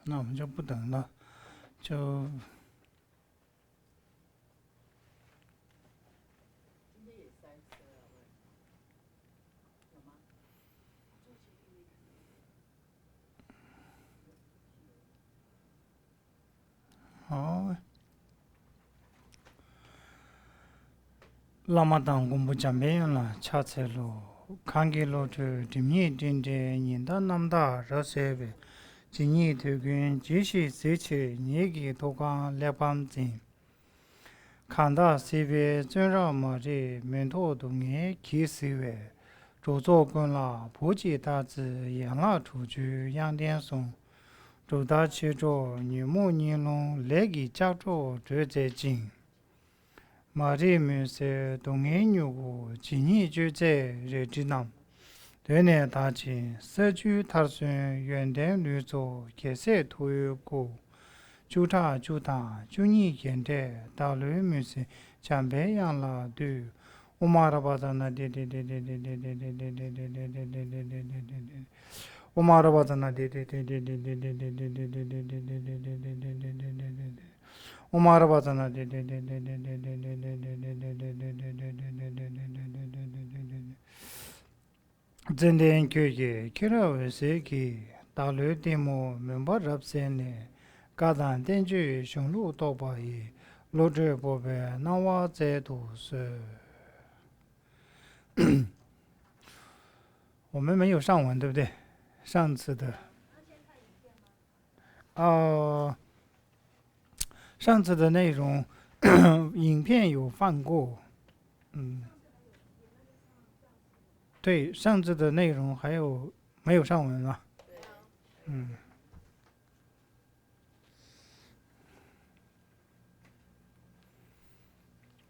那我们就不等了，就好。拉玛当公布讲遍了，恰切路，看给路的地面真的人的那么大，热设备，今年推跟继续支持年给多讲两帮子，看到设备真让么的门头都爱开设备，做做工了，普及大致养老出去养点松，做大去做女木尼龙来给家做这在进。马里面是东安牛股，今年就在热智囊。对内大庆社区打算元旦绿洲开设托育股，就年现在大陆面是江北养了对，我马拉巴达那我马拉巴达那我马拉巴达那真的就业，看到为谁去大陆的么？明白入线呢？家长电锯雄鹿多把伊，录制宝贝，那我在读是。我们没有上文，对不对？上次的，哦，上次的内容，影片有放过，对，上次的内容还有没有上文啊？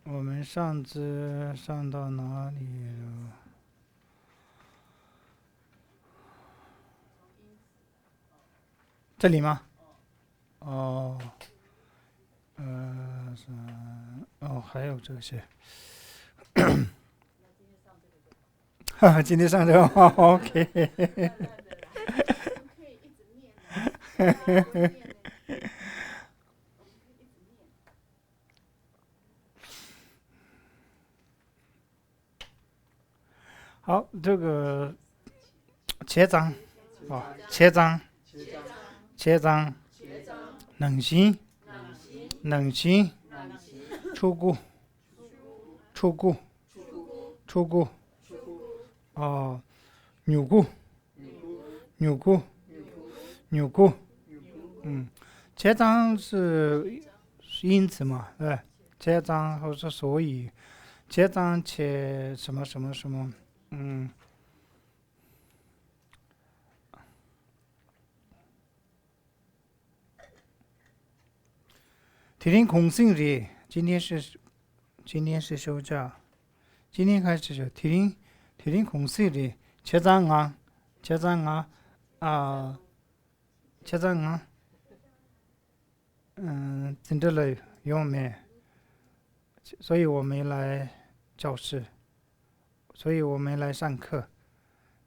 我们上次上到哪里了？这里吗？哦，是，哦，还有这些。哈哈，今天上这个话，OK。好，这个切章啊，切章，冷心，出谷，出谷，哦，扭骨，扭骨，扭骨，切章是因此嘛，对，切章或者所以，切章切什么什么什么，提醒空性日，今天是休假，今天开始就提醒空性日，切章啊，切章啊，啊，切章啊，真的了，用没？所以我没来教室，所以我没来上课。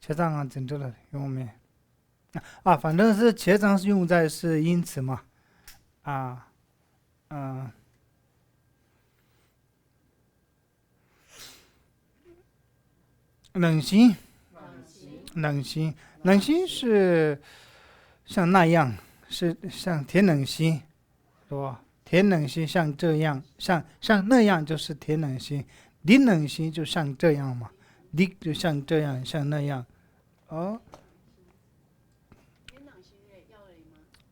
切章啊，真的了，用没？啊，反正是切章是用在是因此嘛，啊，冷心，冷心是像那样，是像天冷心，是吧？天冷心像这样，像那样就是天冷心，林冷心就像这样嘛，你就像这样，像那样，哦，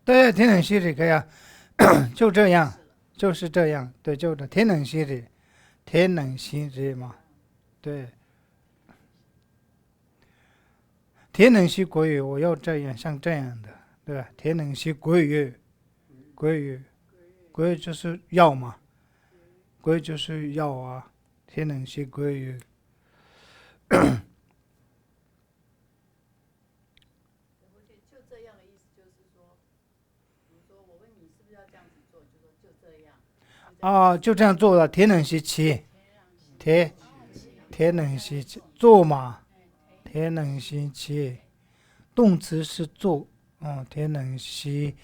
对，天冷心里可以啊，就这样，就是这样，对，就是天冷心里，天冷心里嘛，对。天冷系国语，我要这样，像这样的，对吧？天冷系国语，国语，国语就是要嘛，国语就是要啊。天冷系国语，啊，就这样做了。天冷系起，天天冷系起做嘛，天冷系起，动词是做，天冷系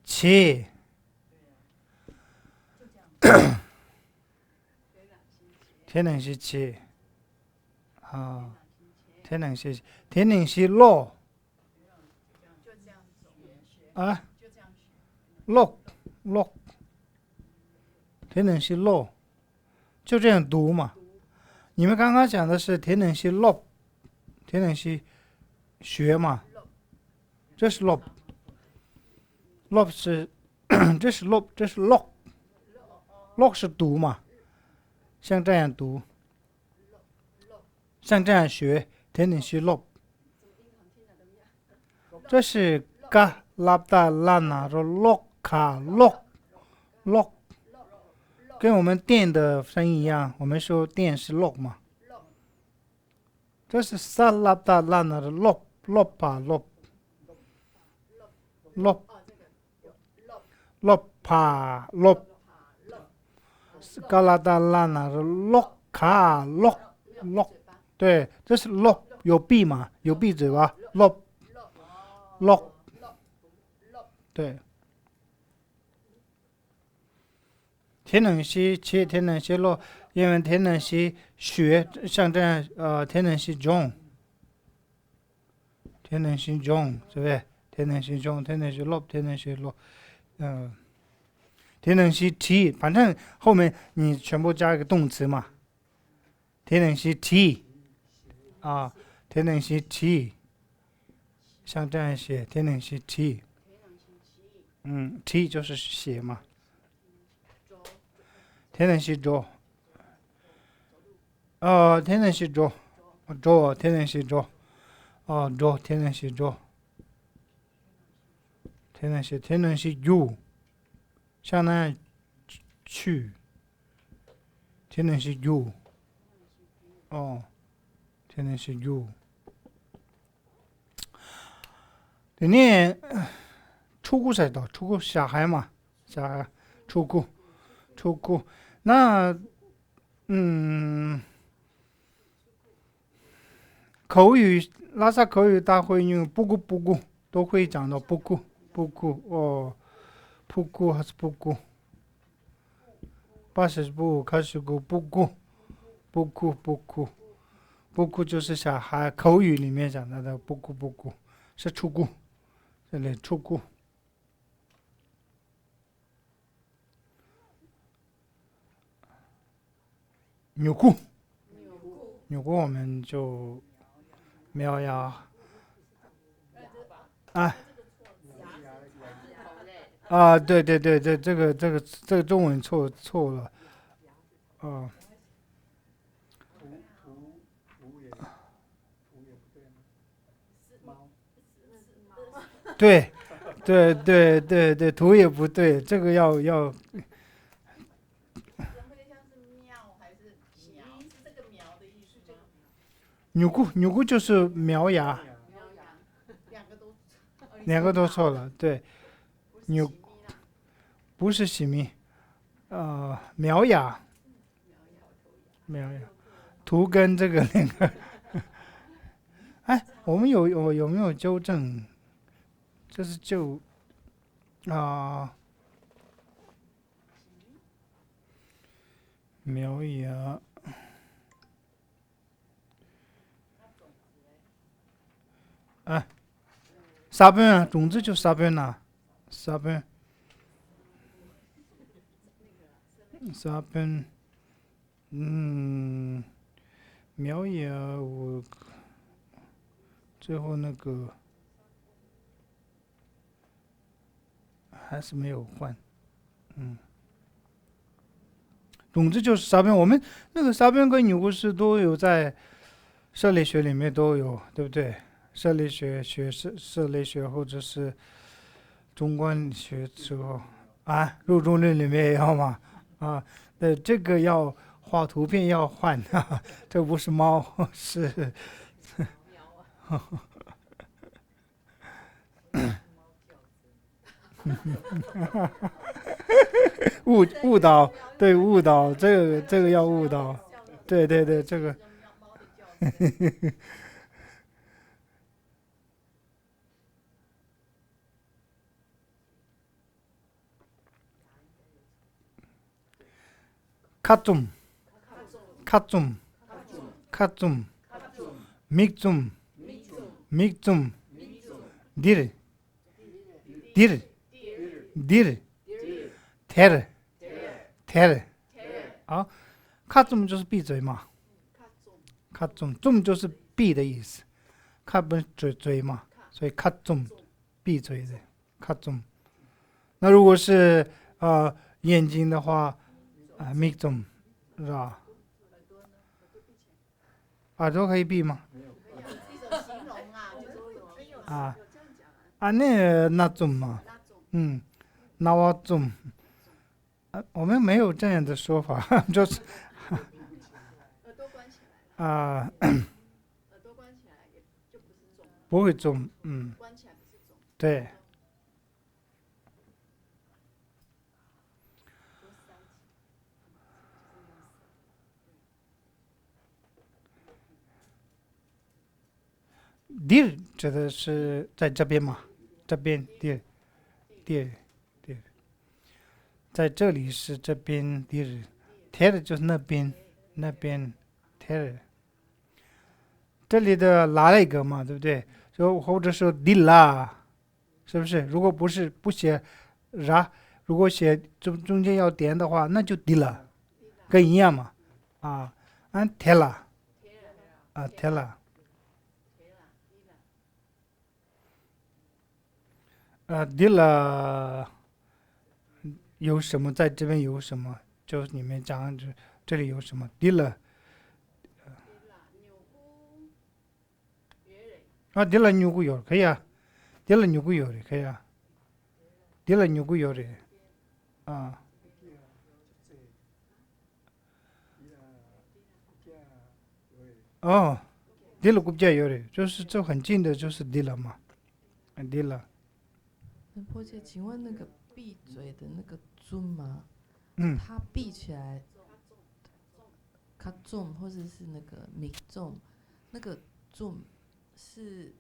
气，天冷是气啊，天冷是落啊，落，天冷是落，就这样读嘛。你们刚刚讲的是天冷是落，天冷是学嘛，这是落，落是这是落，这是落，落是读嘛，像这样读，像这样学，天冷是落，这是嘎拉达拉那说落卡落，跟我们电的声音一样，我们说电是落嘛，这是萨拉达拉那的落帕落，嘎拉达拉那的落卡落，对，这是落有闭嘛，有闭嘴巴，落，对。天冷西切天冷西落，因为天冷西雪像这样天冷西重，天冷西重，对不对？天冷西重，天冷西落，天冷西落，天冷西提，反正后面你全部加一个动词嘛。天冷西提啊，天冷西提，像这样写，天冷西提，提就是写嘛。天冷西着，天冷西着，天冷西着，天冷西着，天冷西有，像那样去，天冷西有，天冷西有。对念出库才到，出库小孩嘛，小孩出库，那口语拉萨口语大会用布谷都会讲到布谷布谷还是布谷80步开始布谷就是小孩口语里面讲到的布谷是出谷，这里出谷。扭裤我们就苗芽对，这个中文错了对，图也不对，这个要扭裤就是苗芽，两个都错了，对，扭不是洗米，苗芽，图跟这个两个，哎，我们有没有纠正？这是苗芽。沙本啊，种子就沙本啦，沙本，苗芽我最后那个还是没有换，种子就是沙本，我们那个沙本跟牛骨石都有在社理学里面都有，对不对？社理学社理学或者是中观学之后入中论里面也要嘛这个要画图片要换这不是猫是误导，对误导，这个要误导，对这个 카좀, 카좀, 카좀, 믹좀, 믹좀, 딜, 딜, 딜, 테르, 테르.啊，卡좀就是闭嘴嘛，卡좀就是闭的意思，卡不是嘴嘛，所以卡좀闭嘴的，卡좀。那如果是眼睛的话，믹 좀， 是吧？耳朵可以闭吗？啊那좀嘛，나와 좀，我们没有这样的说法，就是啊、不会좀，对。딜指的是在这边嘛，这边딜，在这里是这边딜，테르就是那边테르，这里的拿了一个嘛，对不对？就或者说딜라，是不是？如果不写ra，如果写中间要点的话，那就딜라，跟一样嘛，테라，테라，딜라。有什么在这边有什么？就是你们讲这里有什么？딜라 딜라 누구 요？可以啊，딜라 누구 요？可以啊，딜라 누구 요？啊，哦，딜라 국자 요，就是这很近的，就是딜라嘛，딜라。波姐，请问那个闭嘴的那个좀吗？它闭起来，卡좀或者是那个믹 좀，那个좀是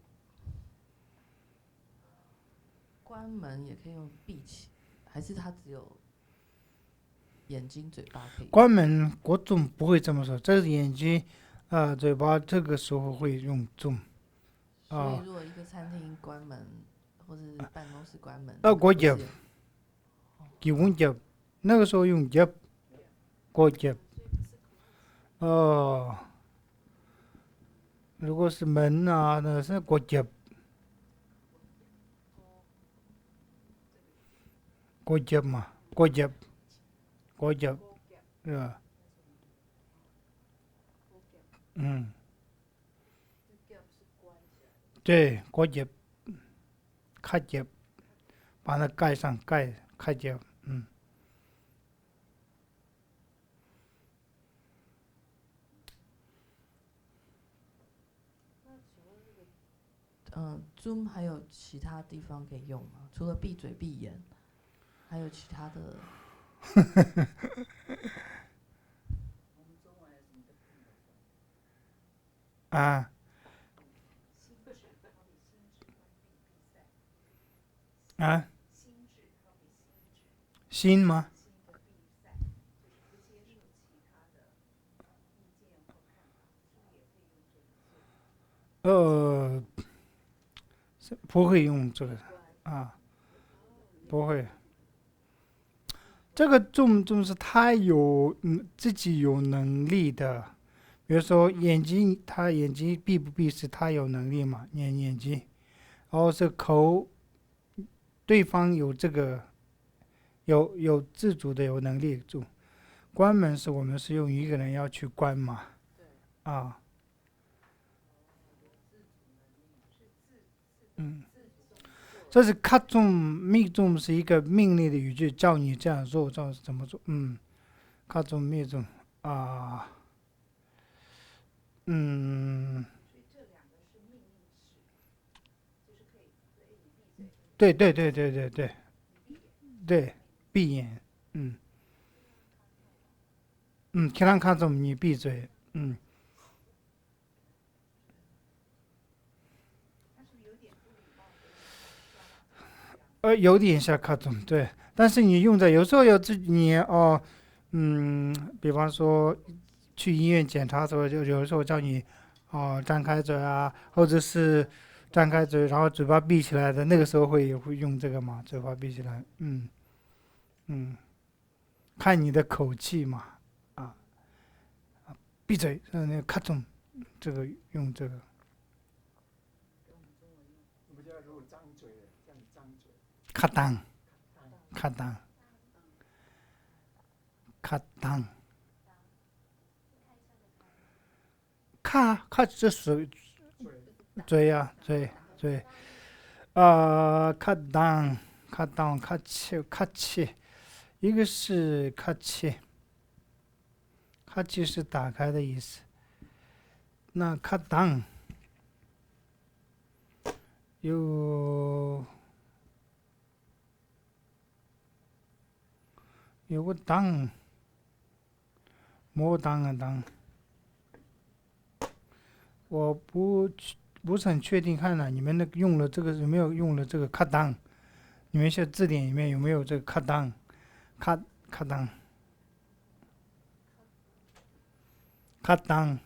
关门也可以用闭起，还是它只有眼睛、嘴巴可以？关门国좀不会这么说，这是眼睛嘴巴这个时候会用좀。所以如果一个餐厅关门，或者是办公室关门，国접，기본접，那个时候用접，国접。如果是门啊，那是国접，国접嘛，国접，是吧？对，国접，卡접，把它盖上，卡접。좀还有其他地方可以用吗？除了闭嘴闭眼，还有其他的？心吗？不会用这个不会。这个좀是他自己有能力的，比如说他眼睛闭不闭是他有能力嘛，眼睛，然后是口，对方有这个有自主的有能力关门是我们是用一个人要去关嘛，这是卡좀 믹 좀是一个命令的语句，叫你这样做，怎么做？卡좀 믹 좀对对对对对对对，闭眼，其他卡좀你闭嘴，有点像卡좀对，但是你用在有时候要自己比方说去医院检查的时候，就有的时候叫你张开嘴啊，或者是张开嘴，然后嘴巴闭起来的，那个时候也会用这个嘛，嘴巴闭起来，嗯，看你的口气嘛，啊，闭嘴，那个咔钟，这个用这个咔当咔当咔当咔，这是嘴呀、嘴咔当咔气，一个是咔气是打开的意思，那咔当有个当，么当啊当，我不是很确定，看了你们那个用了这个有没有用了这个咔当，你们现在字典里面有没有这个咔当咔咔当咔当，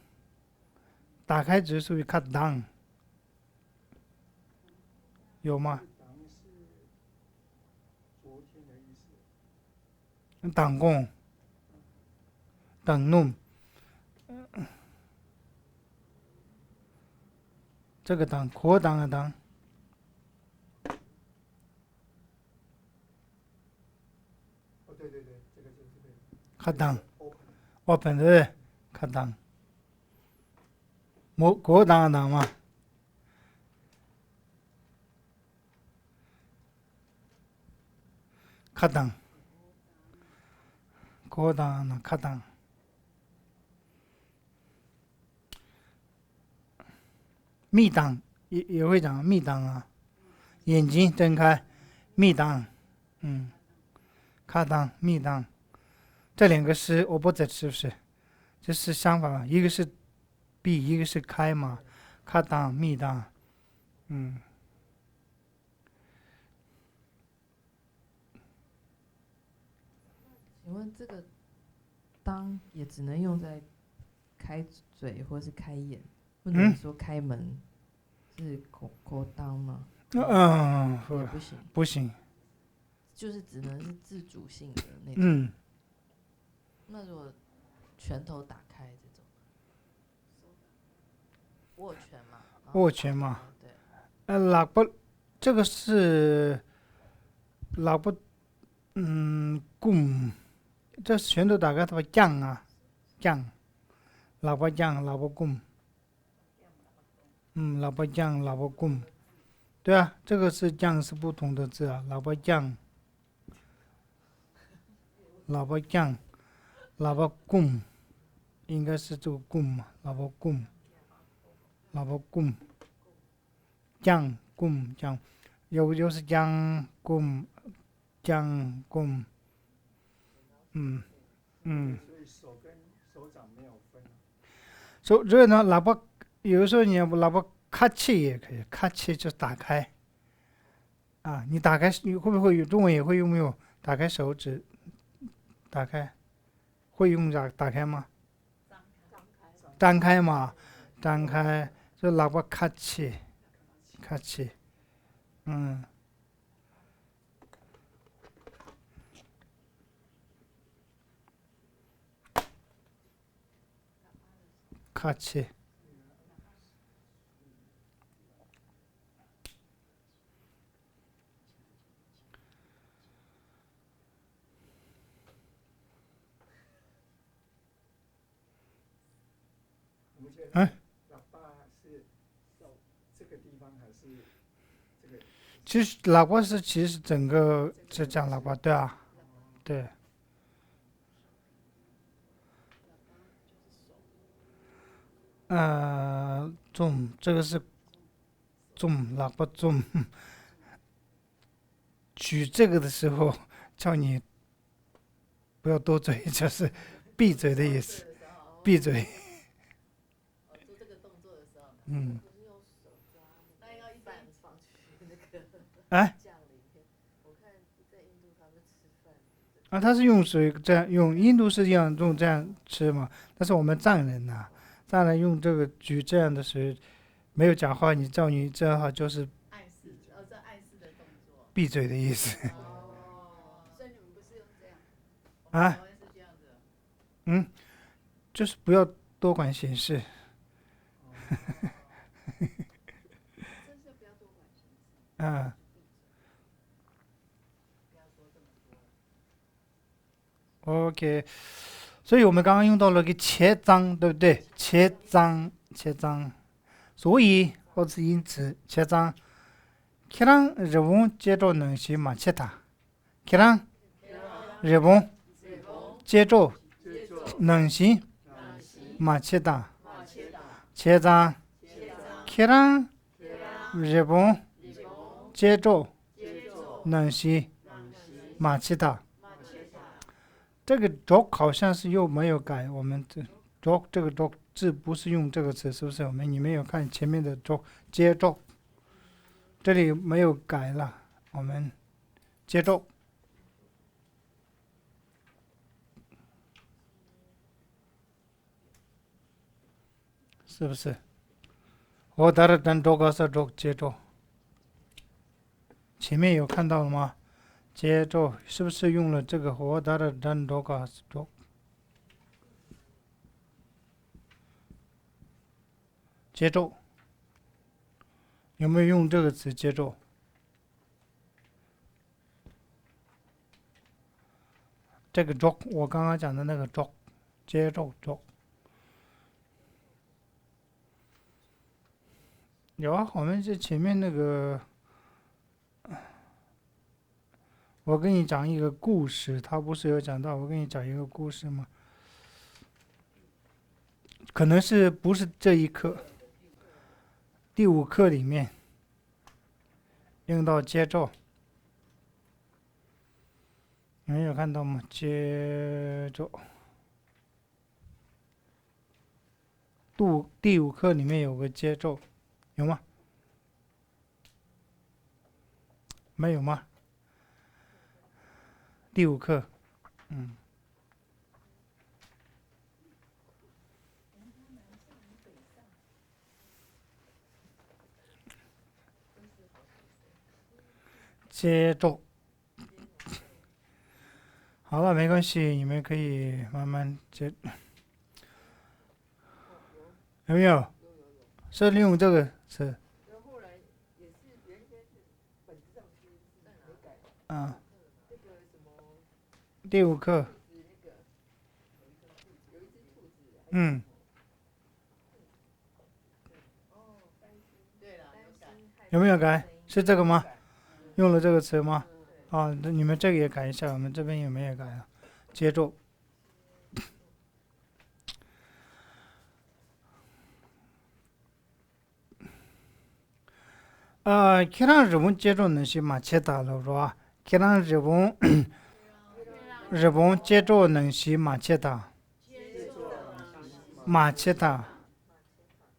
打开只属于咔当，有吗？党共等弄这个党国党的党，咔当open的咔当，国党的党嘛，咔当国党的咔当，密档也会讲密档啊，眼睛睁开，密档，咔当密档，这两个是 opposite 是不是？这是相反嘛，一个是闭，一个是开嘛，咔当密档，请问这个当也只能用在开嘴或是开眼，不能说开门是口当吗？也不行，不行，就是只能是自主性的那种。那如果拳头打开这种，握拳嘛，握拳嘛，对，喇叭这个是喇叭，弓，这拳头打开它将啊将，喇叭将喇叭弓，喇叭将喇叭弓，对啊，这个是将是不同的字啊，喇叭将，喇叭将，喇叭弓，应该是这个弓嘛，喇叭弓，喇叭弓，将弓将，有是将弓将弓，这个呢，喇叭有的时候你喇叭咔气也可以，咔气就打开啊，你打开你会不会有中文也会用没有？打开手指，打开会用打开吗？张开嘛，张开，这喇叭咔气，咔气，咔气，其实喇叭是其实整个是讲喇叭，对啊，对，这个是喇叭举这个的时候叫你不要多嘴，就是闭嘴的意思，闭嘴，做这个动作的时候，嗯，不是用手抓，那要一般放去那个哎，酱里面。我看在印度他们吃饭，啊，他是用水这样用，印度是用这样吃嘛，但是我们藏人呐、藏人用这个举这样的水，没有讲话，你照你这样的话就是暗示，这暗示的动作。闭嘴的意思所以你们不是用这样？啊，台湾是这样子。嗯，就是不要多管闲事。真是不要多管闲事。啊，不要说这么多。 OK，所以我们刚刚用到了个切脏，对不对？切脏，切脏，所以或是因此切脏，可让日本接着能行嘛切它，可让日本接着能行嘛切它，切脏，可让日本接着能行嘛切它。这个 dog 好像是又没有改，我们这 dog 这个 dog 字不是用这个词，是不是？你没有看前面的 dog 接着，这里没有改了，我们接着，是不是？我打的单 dog 是 dog 接着，前面有看到了吗？接着是不是用了这个我打的单 dog 是 dog？接着有没有用这个词接着？这个 dog 我刚刚讲的那个 dog 接着 dog 有啊，我们这前面那个，我跟你讲一个故事，他不是有讲到，我跟你讲一个故事吗？可能是不是这一课，第5课里面用到接着，你们有看到吗？接着，第5课里面有个接着，有吗？没有吗？第5课，接着，好了，没关系，你们可以慢慢接，有没有？是利用这个词，啊，第5课，有没有改？是这个吗？用了这个词吗？啊，那你们这个也改一下，我们这边有没有改啊？接着，可让日本接着能行嘛切打了是吧？可让日本接着能行嘛切打，嘛切打，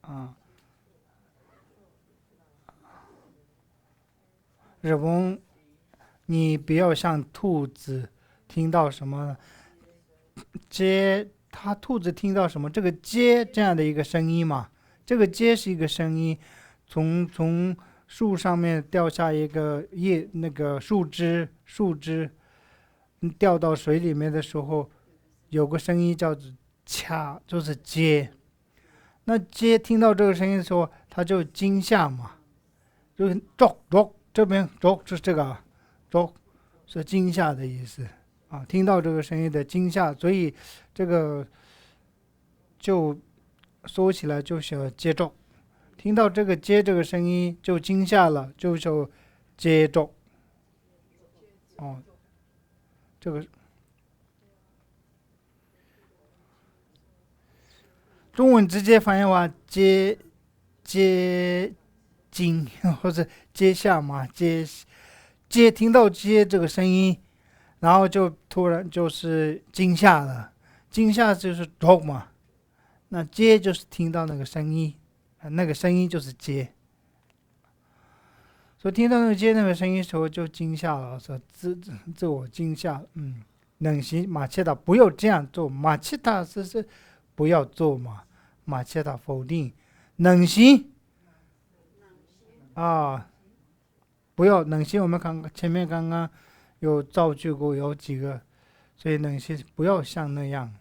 啊，日本，你不要像兔子听到什么接，它兔子听到什么这个接这样的一个声音嘛，这个接是一个声音，从树上面掉下一个那个树枝掉到水里面的时候，有个声音叫做掐，就是接。那接听到这个声音的时候，他就惊吓嘛，就是啄这边啄是这个啊，啄是惊吓的意思啊，听到这个声音的惊吓，所以这个就说起来就是接着。听到这个接这个声音就惊吓了，就接着。哦，这个中文直接翻译话接惊或者接下嘛，听到接这个声音，然后就突然就是惊吓了，惊吓就是 dog 嘛，那接就是听到那个声音。那个声音就是接，所以听到那个接那个声音的时候就惊吓了，说自我惊吓，能行马切达不要这样做，马切达是不要做嘛，马切达否定，能行啊，不要能行。我们前面刚刚有造句过有几个，所以能行不要像那样。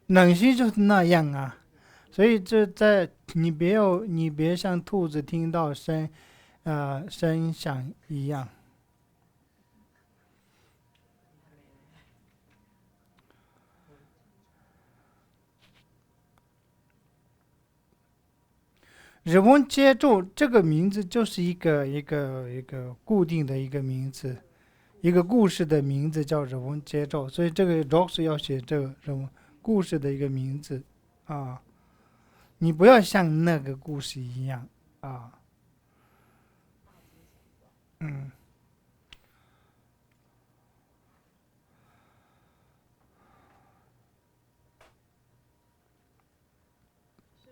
能行就是那样啊，所以这在你别像兔子听到声响一样。日文节奏这个名字就是一个固定的一个名字，一个故事的名字叫日文节奏，所以这个 Rox 要写这个日文故事的一个名字啊，你不要像那个故事一样啊，所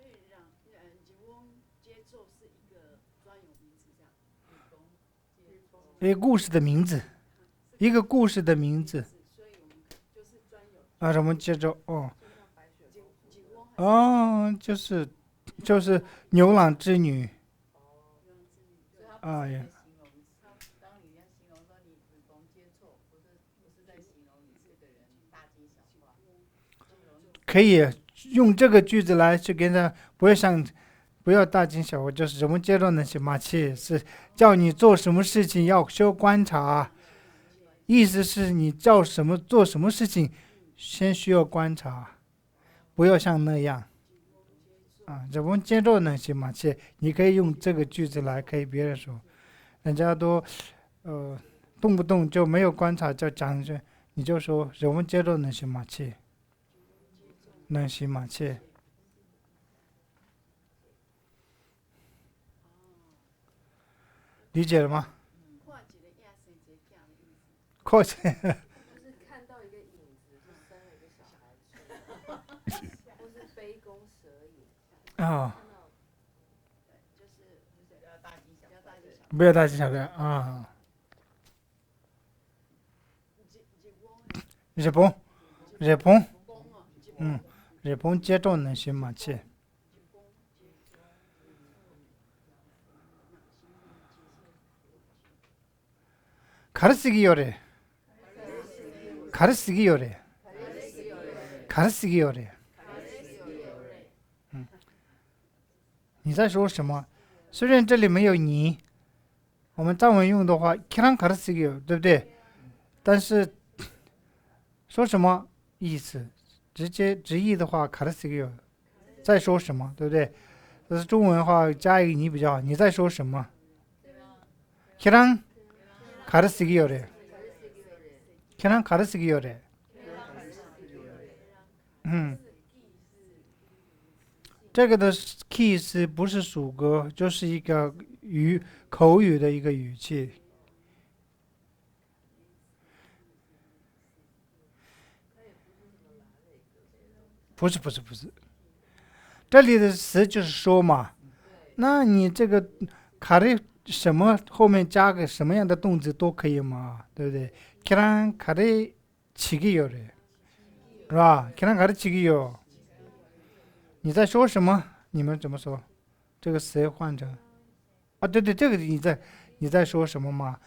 以日文节奏是一个专有名词，这样。一个故事的名字，一个故事的名字所以我们就是专有。啊，日文节奏哦，就是牛郎织女啊呀。当你要形容说你子宫接错，不是在形容你这个人大惊小怪，可以用这个句子来去跟他，不要大惊小怪，就是什么阶段的马切是叫你做什么事情要需要观察，意思是你做什么事情先需要观察，不要像那样啊。日本节奏那些马切，你可以用这个句子来可以别人说，人家都动不动就没有观察就讲一句，你就说日本节奏那些马切。能行马切，理解了吗？跨界，就是看到一个影子就生了一个小孩出来，或是杯弓蛇影啊，就是不要大惊小怪。不要大惊小怪啊。日本，日本节奏能行马切。軽すぎよれ。軽すぎよれ。軽すぎよれ。你在说什么？虽然这里没有你，我们藏文用的话，キラン軽すぎよ，对不对？但是说什么意思？直译的话，軽すぎよ，在说什么，对不对？但是中文的话，加一个你比较好，你在说什么？キラン軽すぎよれ。キラン軽すぎよれ。这个的 key 是不是属格，就是一个口语的一个语气。不是，这里的词就是说嘛，那你这个卡的什么后面加个什么样的动词都可以嘛，对不对？キラン卡的起个有的，是吧？キラン卡的起个有。你在说什么？你们怎么说？这个词换成啊，对，这个你在说什么嘛？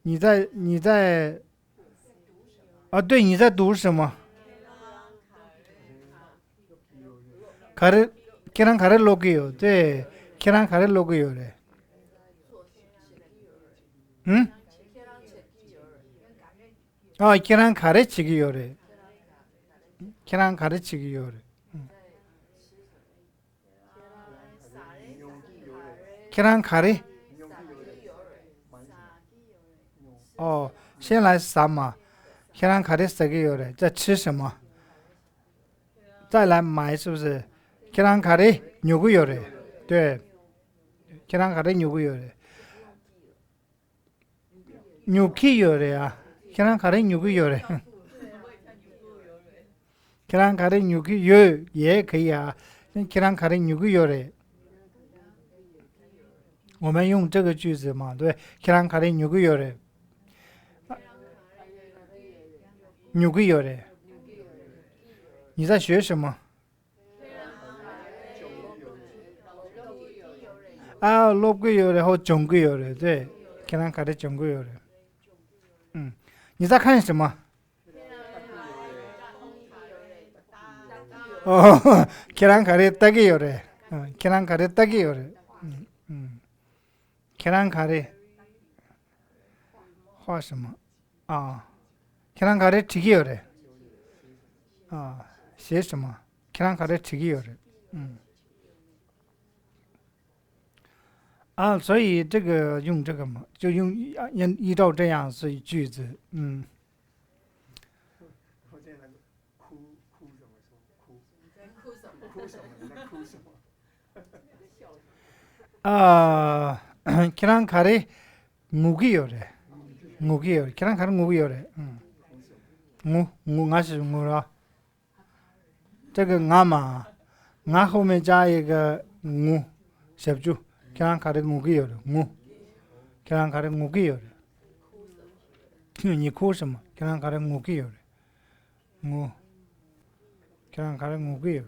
你在啊，对，你在读什么？卡的キラン卡的 logo 对，キラン卡的 logo 有的。キラン卡的起个有的。계란 가르치기 요래. 계란 가리. 先来撒嘛。계란 가르치기 요래. 在吃什么？再来买是不是？계란 가리 누구 요래. 对。계란 가리 누구 요래. 누기 요래야. 계란 가리 누구 요래. 계란 가래 육이요也可以啊，계란 가래 육이요嘞。我们用这个句子嘛，对，계란 가래 육이요嘞，육이요嘞。你在学什么？啊，六个月嘞或9个月嘞，对，계란 가래9个月嘞。你在看什么？哦，계란 가래 딱이요嘞，계란 가래 딱이요嘞，계란 가래画什么？啊，계란 가래 튀기요嘞，啊，写什么？계란 가래 튀기요嘞，啊，所以这个用这个嘛，就用依照这样是句子，啊，계란 가래 묵이요嘞，묵이요，계란 가래 묵이요嘞，我是我这个俺嘛，俺后面加一个我，写不住。계란 가래 묵이요嘞，계란 가래 묵이요嘞。你哭什么？계란 가래 묵이요嘞，계란 가래 묵이요。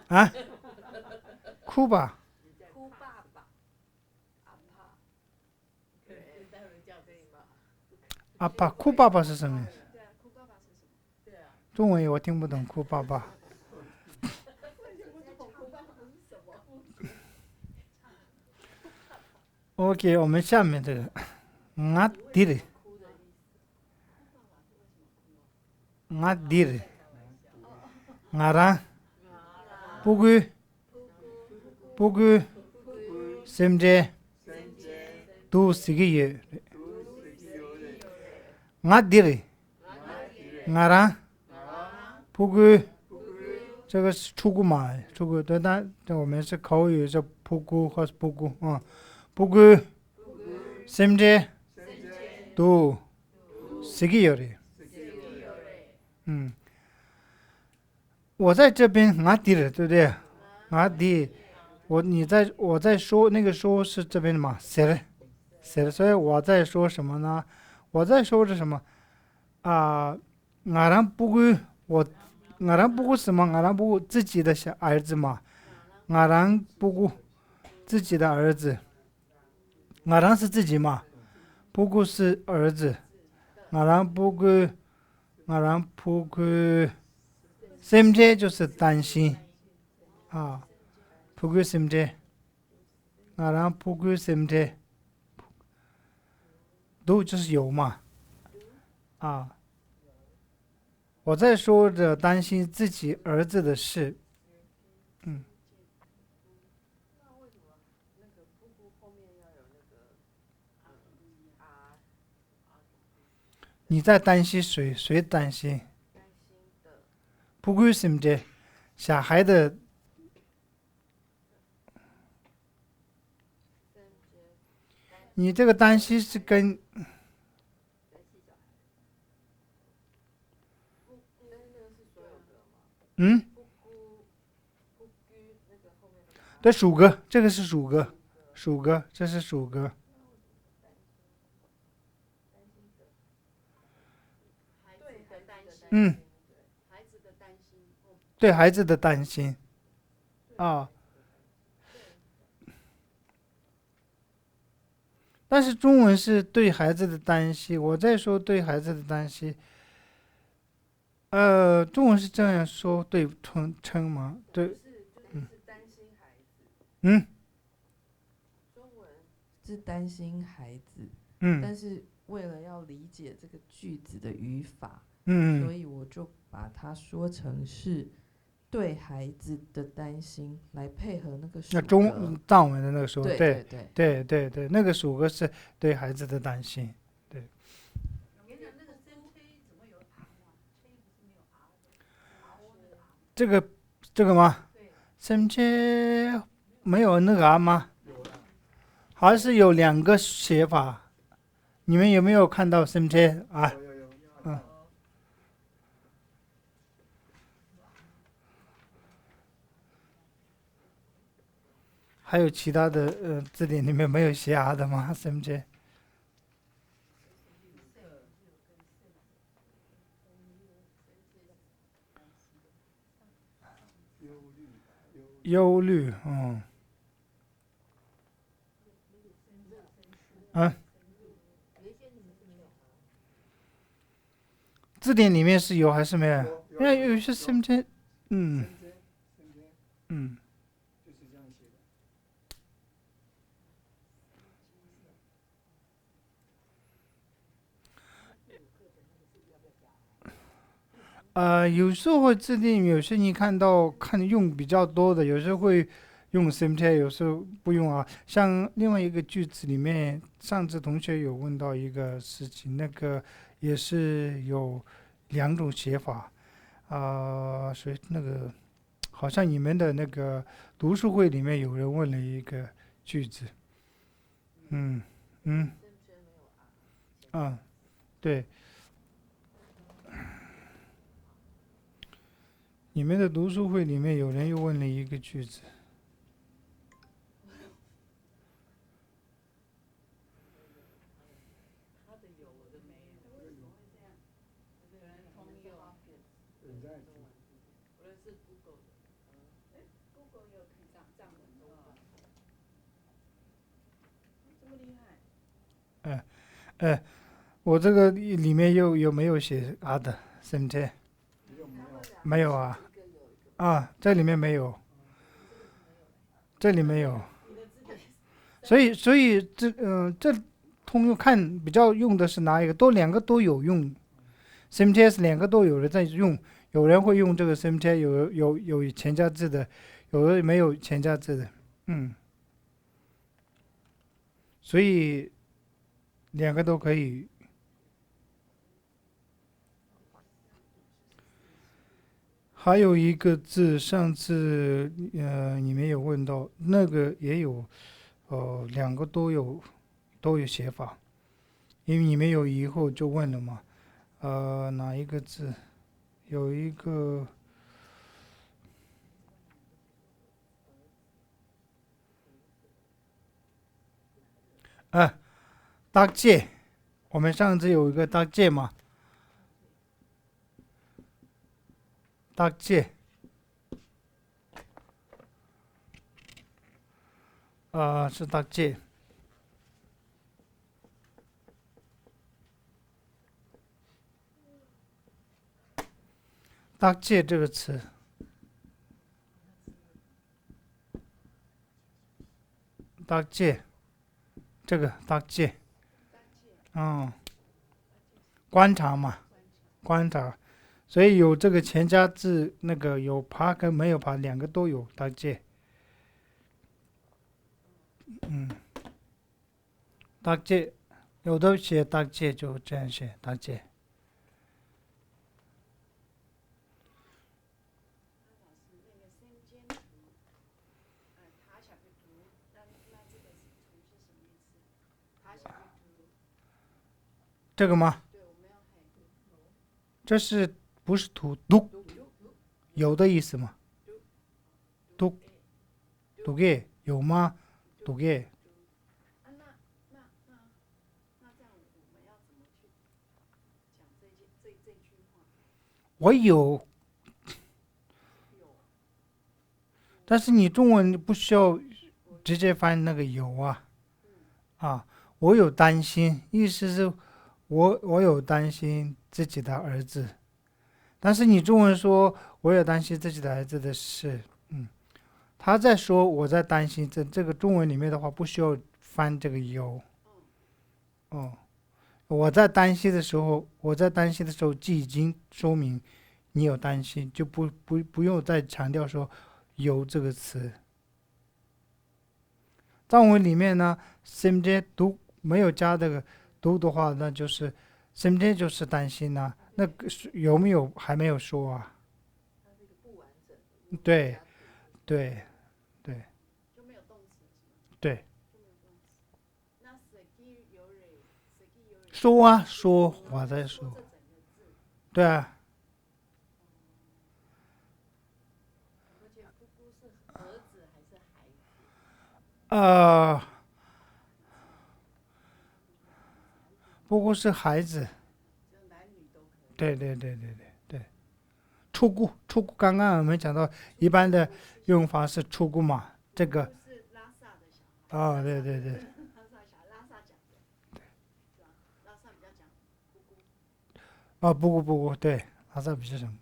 啊？哭吧。阿爸，哭爸爸是什么意思？中文我听不懂，哭爸爸。OK， 我们下面这个，俺弟弟，俺弟弟，俺让，不管，甚至都是个月。俺弟弟，俺让，不管，这个是出国嘛？出国，但我们是口语是不顾或是不顾啊，不管，甚至都是个月。我在这边，俺弟弟，对不对？俺弟，我在说那个说是这边的嘛，写的，所以我在说什么呢？我在说是什么啊？俺让不管俺让不顾什么？俺让不顾自己的小儿子嘛？俺让不顾自己的儿子，俺让是自己嘛？不顾是儿子，俺让不顾，甚至就是担心啊，不顾甚至，俺让不顾甚至。都就是有嘛，啊，我在说着担心自己儿子的事，你在担心谁？谁担心？不管什么的，小孩的，你这个担心是跟。对，属鸽，这个是属鸽，这是属鸽。对孩子的担心，啊。但是中文是对孩子的担心，我在说对孩子的担心。中文是这样说对称吗？对，中文是担心孩子，但是为了要理解这个句子的语法，所以我就把它说成是对孩子的担心，来配合那个属格。藏文的那个说，对，那个属格是对孩子的担心，对。这个吗？甚至没有那个吗？还是有两个写法。你们有没有看到 SMT 啊？嗯，还有其他的字典里面没有写 R 的吗？SMT 忧虑，啊，字典里面是有还是没有？因为有些 SMT，嗯嗯。有时候会制定，有些你看用比较多的，有时候会用 SMT，有时候不用啊。像另外一个句子里面，上次同学有问到一个事情，那个也是有两种写法所以那个好像你们的那个读书会里面有人问了一个句子，嗯嗯啊，对，你们的读书会里面有人又问了一个句子。他的有我的没有，为什么会这样？有的人通用，我的是 Google 的，Google 也有可以藏文的，这么厉害？我这个里面有没有写 other SMT？没有啊，这里面没有，这里没有，所以这通用看比较用的是哪一个？两个都有用，SMT 两个都有人在用，有人会用这个 SMT，有前加字的，有的没有前加字的，所以两个都可以。还有一个字，上次你们有问到，那个也有，两个都有写法，因为你们有疑惑就问了嘛，哪一个字？有一个，搭界，我们上次有一个搭界嘛，搭界，是搭界，搭界这个词，搭界，这个搭界，观察嘛，观察，所以有这个前加字，那个有爬跟没有爬，两个都有搭界，搭界，有的写搭界就这样写搭界。这个吗？这是不是图读有的意思吗？读给有吗？读给我有，但是你中文不需要直接翻那个有我有担心，意思是我有担心自己的儿子，但是你中文说我有担心自己的儿子的事，他在说我在担心，这个中文里面的话不需要翻这个有，我在担心的时候，就已经说明你有担心，就不用再强调说有这个词。藏文里面呢，simj 读没有加这个读的话，那就是 simj 就是担心那个有没有还没有说啊？对对对对。说啊说，我在说，对啊，而且姑姑是儿子还是孩子？不过是孩子，就男女都可以。对对对对对对，出姑出姑，刚刚我们讲到一般的用法是出姑嘛，这个姑是拉萨的小孩。对对对，拉萨小孩，拉萨讲的，是吧？拉萨比较讲姑姑。不过对，拉萨比较什么？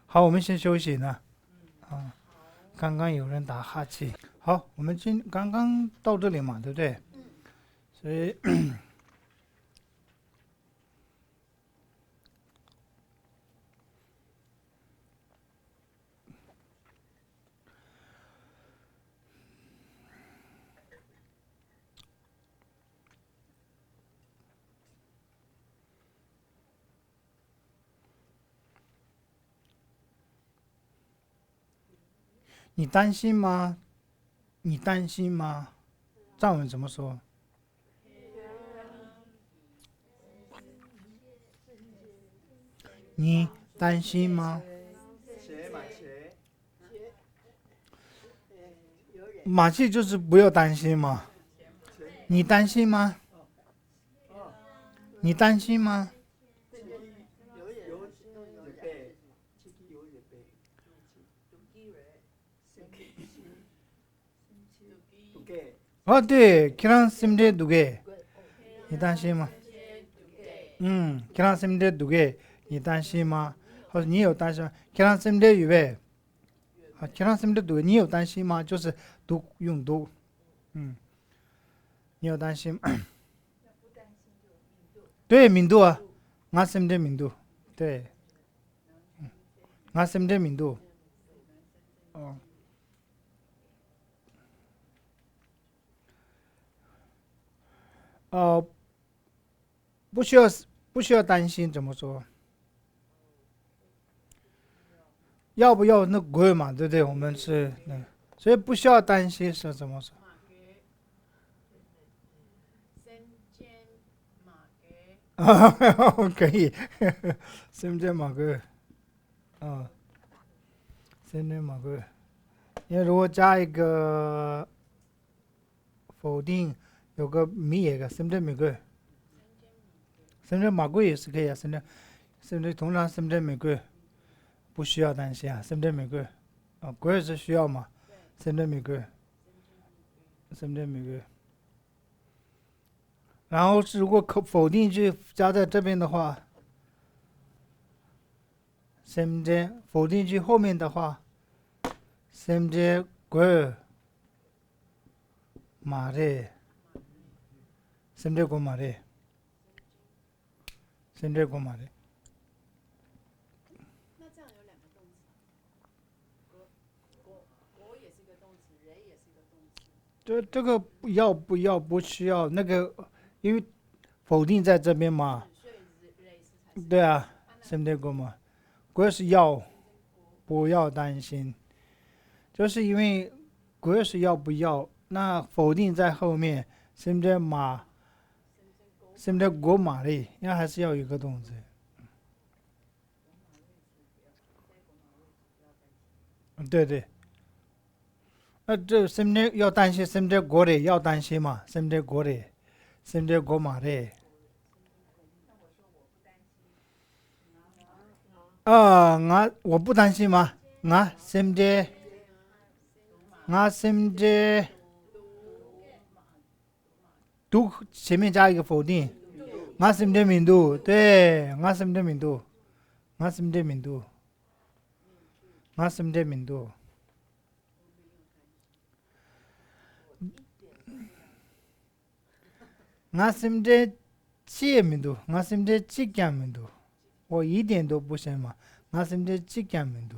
好，我们先休息呢。刚刚有人打哈欠。好，我们刚刚到这里嘛，对不对？所以你担心吗？你担心吗？藏文怎么说？你担心吗？马戏就是不要担心嘛。你担心吗？你担心吗？对，kiran simde duge，你担心吗？kiran simde duge，你担心吗？或者你有担心吗？kiran simde yuve，kiran simde duge，你有担心吗？就是读用读，你有担心吗？对，敏度啊，我simde敏度，对，我simde敏度，不需要担心，怎么说？要不要那鬼嘛，对不对？我们是所以不需要担心是怎么说？马给，三间马给。可以，深圳马哥，深圳马哥，因为如果加一个否定，有个米也个深圳美国，深圳马贵也是可以啊，深圳通常深圳美国不需要担心啊，深圳美国国也是需要嘛，深圳美国，深圳美国。然后如果否定句加在这边的话，深圳否定句后面的话，深圳国马的，深圳国马的，深圳国马的。那这样有两个动词，国也是个动词，人也是个动词。这个不需要那个，因为否定在这边嘛。所以人是才是。对啊，深圳国嘛，国是要，不要担心，就是因为国是要不要，那否定在后面，深圳马，深圳国马的，应该还是要有一个动词。对对。这深圳要担心，深圳国的要担心嘛，深圳国的，深圳国马的。我不担心嘛，深圳读前面加一个否定，深圳民度，对，深圳民度，深圳民度，深圳民度。深圳七民度，深圳七江民度，我一点都不嫌嘛，深圳七江民度。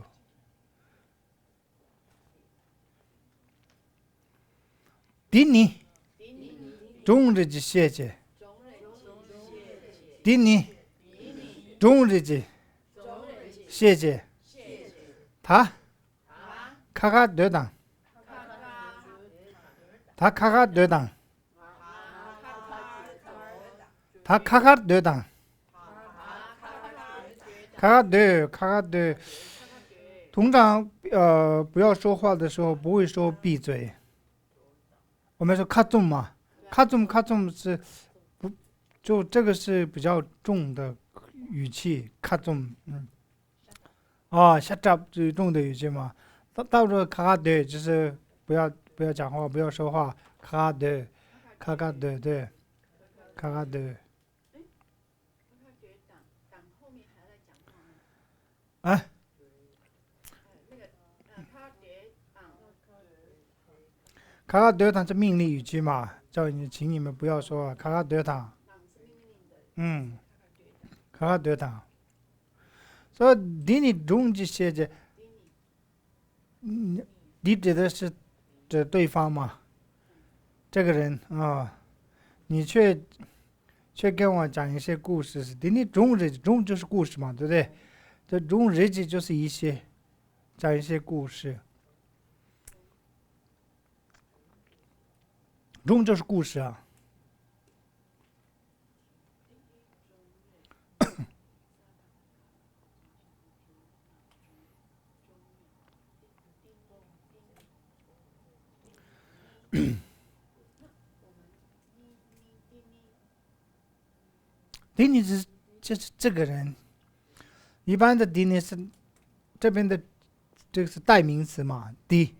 第二，中日的谢谢。第二，中日的谢谢。他卡卡对档，他卡卡对档。他卡卡对当，卡卡对，通常不要说话的时候不会说闭嘴，我们说卡重嘛，卡重是不就这个是比较重的语气，卡重，shut up 最重的语气嘛，到时候卡卡对就是不要讲话，不要说话，卡对，卡对对，卡对。哎，卡对他是命令语气嘛，叫你请你们不要说卡对他，卡对他。所以你中这些的，你指的是这对方嘛？这个人你却跟我讲一些故事，你中就是故事嘛，对不对？这中日记就是讲一些故事，中就是故事啊。丁尼是就是这个人，一般的丁尼是这边的这个是代名词嘛，丁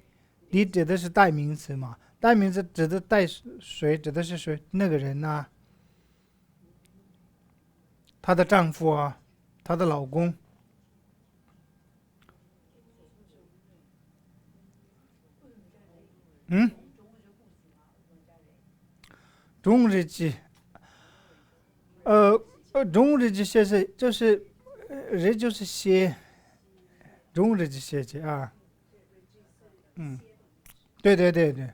指的是代名词嘛，代名词指的带谁，指的是谁？那个人呐、她的丈夫啊，她的老公。中日记，中日记写是就是日就是写中日记写的啊，对对对对，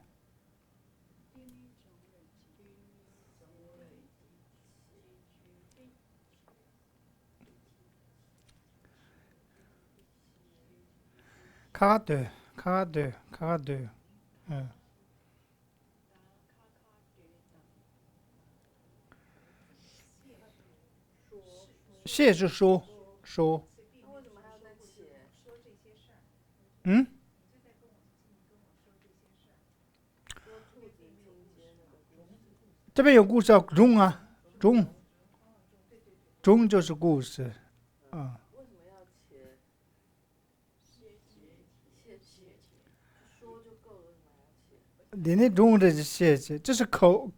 卡对，嗯，写是说，嗯，这边有故事啊，中就是故事，啊，你那中日记写的，这是口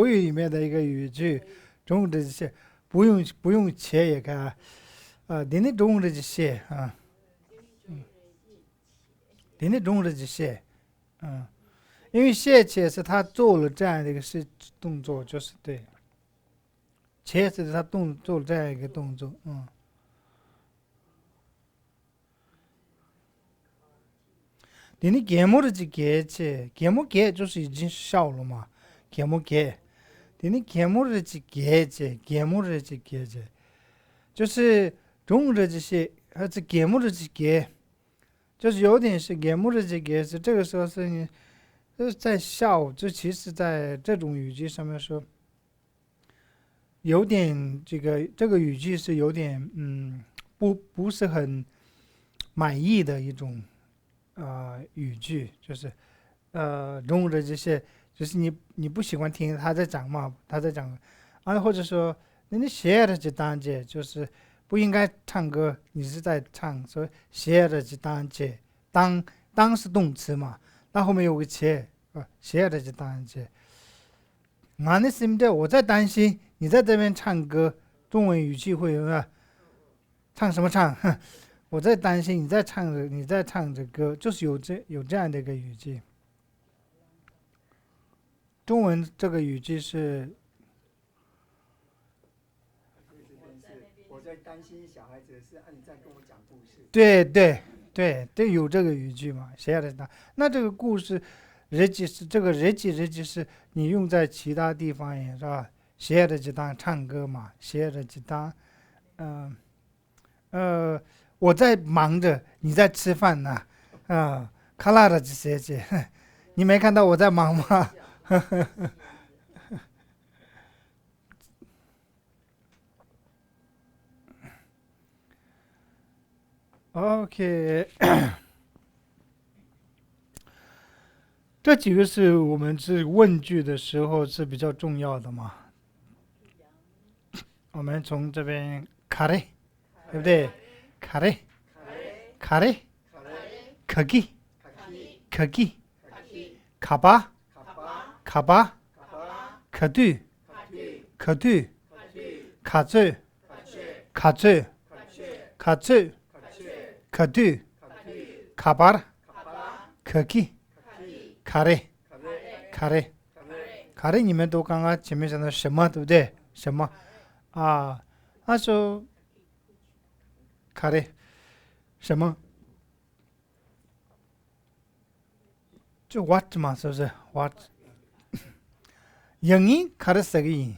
语里面的一个语句，中日记写不用切也可以你那中日记写啊，你那中日记写，因为写切是他做了这样的一个动作，就是对，切是他做了这样一个动作，你那节目的节切，节目节就是已经笑了嘛，节目节，你那节目的节切，就是中日这些，还是节目的节，就是有点是节目的节是这个时候是你就是在笑，这其实在这种语句上面说，有点这个语句是有点不是很满意的一种语句，就是中日这些，就是你不喜欢听他在讲嘛，或者说你写的这单节就是不应该唱歌，你是在唱，所以写的这单节当是动词嘛，那后面有个切写的这单节，我在担心你在这边唱歌，中文语气会唱什么唱？我在担心你在唱着歌，就是有这样的一个语句。中文这个语句是，我在担心小孩子的事，你在跟我讲故事。对，有这个语句嘛？写的那这个故事日记是这个日记是你用在其他地方也是吧？写的就当唱歌嘛，写的就当我在忙着，你在吃饭呢，卡拉的这些，你没看到我在忙吗？ OK，这几个是我们是问句的时候是比较重要的嘛。我们从这边卡嘞，对不对？卡嘞，卡嘞，可给，可给，卡巴，卡巴，可对，可对，卡住，卡住，卡住，可对，卡巴，可给，卡嘞，卡嘞，卡嘞，你们都刚刚前面讲的什么，对不对？什么啊？他说卡嘞，什么？就 what 嘛，是不是 ？what？영이 가르치기，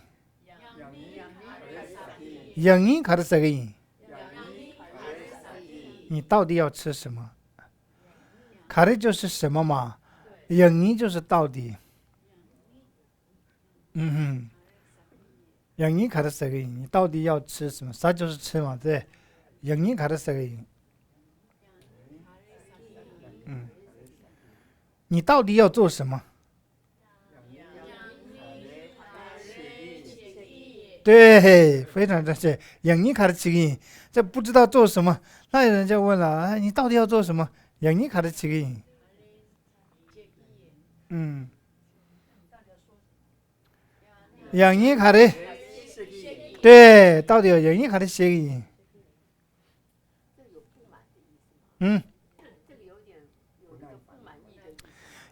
영이 가르치기， 你到底要吃什么？卡的就是什么嘛？영이就是到底。영이 가르치기， 你到底要吃什么？啥就是吃嘛，对。영이 가르치기， 你到底要做什么？对，非常正确。영이 가르치기， 这不知道做什么，那有人就问了，你到底要做什么？영이 가르치기， 영이 가르， 对，到底有영이 가르치기，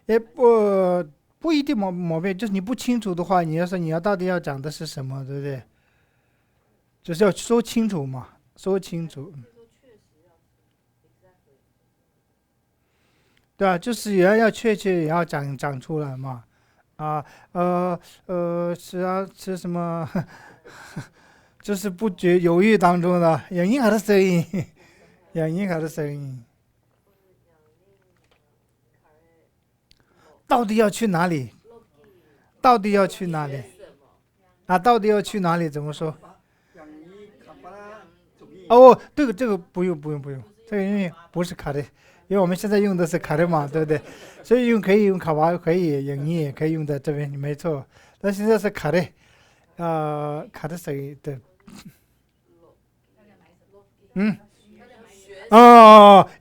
也不一定毛病，就是你不清楚的话，你要说你要到底要讲的是什么，对不对？就是要说清楚嘛，说清楚。对啊，就是也要确切也要讲出来嘛。是啊，吃什么？就是不觉犹豫当中的영이 가르치기， 영이 가르치기， 到底要去哪里？到底要去哪里？到底要去哪里？怎么说？哦，这个不用，这个因为不是卡的，因为我们现在用的是卡的嘛，对不对？所以可以用卡巴，可以영이也可以用在这边，没错。但现在是卡的，卡的谁的？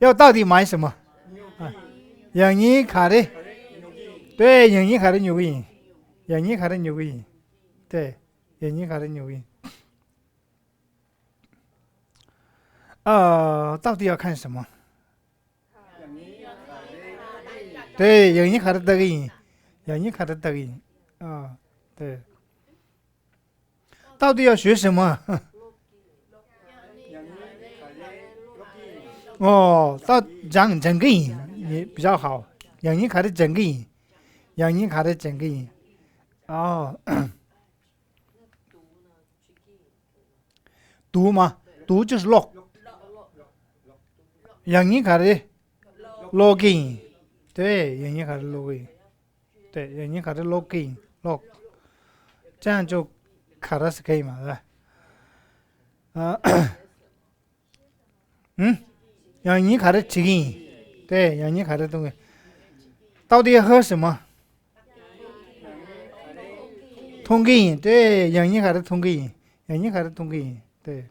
要到底买什么？영이卡的。对，영이卡的牛印，영이卡的牛印，对，영이卡的牛印。到底要看什么？对，영이卡的德音，영이卡的德音，对。到底要学什么？到讲整个音也比较好，영이卡的整个音。영이卡的整个音，读吗？读就是 log， 영이卡的 login， 对，영이卡的 login， 对，영이卡的 login log， 这样就卡的是可以嘛，对吧？영이卡的 chicken， 对，영이卡的东西，到底要喝什么？通根，对，영이卡的通根，영이卡的通根，对。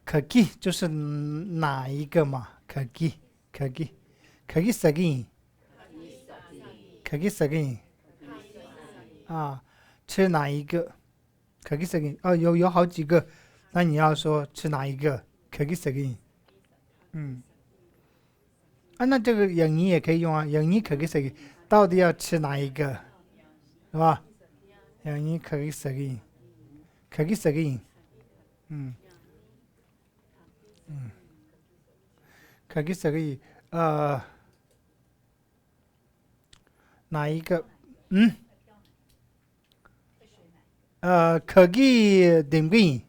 可给就是哪一个嘛？可给什么？可给什么？吃哪一个？可给什么？有好几个，那你要说吃哪一个？可给什么？那这个영이也可以用啊，영이可给什么？到底要吃哪一个？是吧？영이可给什么？可给什么？可给什么？哪一个？可给等位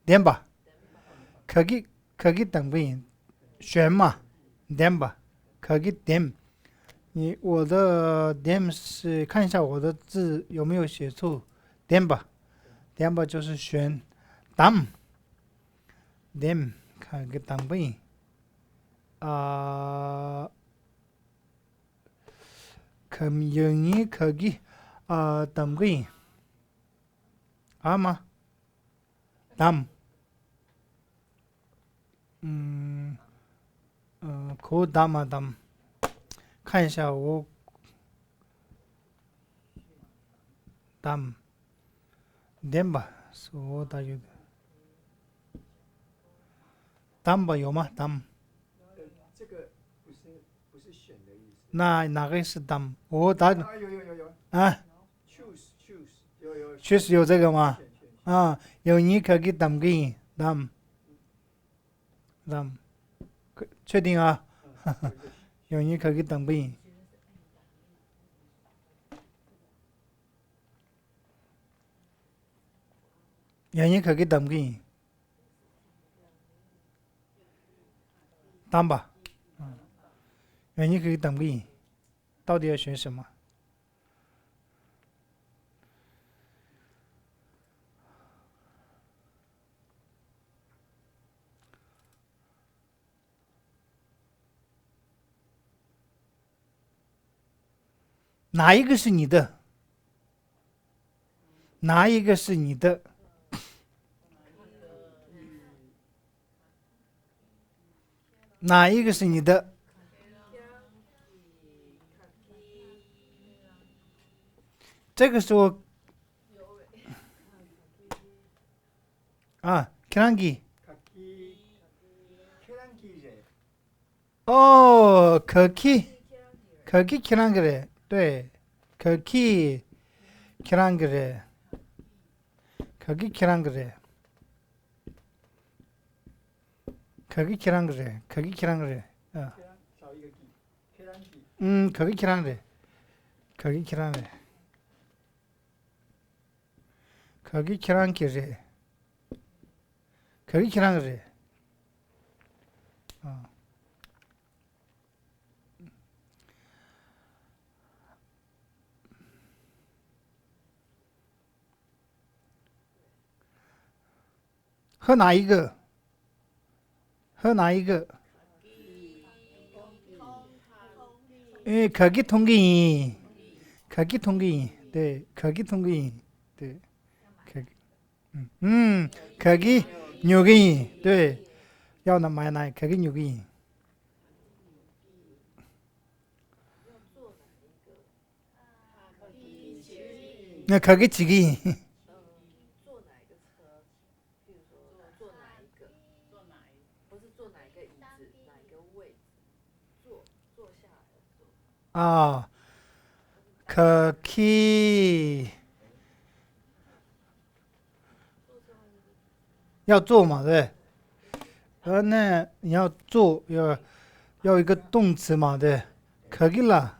点吧，可给等位选嘛，点吧，可给点。我的点是看一下我的字有没有写错，点吧就是选，当 dem ka ge tang bai kam yeng ka gi tam gai ama dam ko dam dam 看一下我 dam dem 吧，说大约 dam 吧有吗 dam 这个不是选的意思。那哪个是 dam 我打有啊 choose 有确实有这个吗选啊有你可给 dam 给 dam 确定啊有你可给 dam 给有你可给 dam 给 dam 吧有你可给 dam 给到底要选什么哪一个是你的哪一个是你的哪一个是你的这个时候啊 kirangi 케란기제 哦可키 kirangi 对可키 kirangi可키 kirangi可키 kirangi可키 kirangi 少一个 기 케란기可키 kirangi可키 kirangi可키 kirangi可키 kirangi 和哪一个和哪一个可키 통기可키 통기对可키 통기对可키 뉴기对要那买哪可키 뉴기那可키 지기坐哪一个车？比如说坐哪一个？不是坐哪一个椅子，哪一个位置？坐下来坐。啊可키要做嘛对那你要做要一个动词嘛对可키了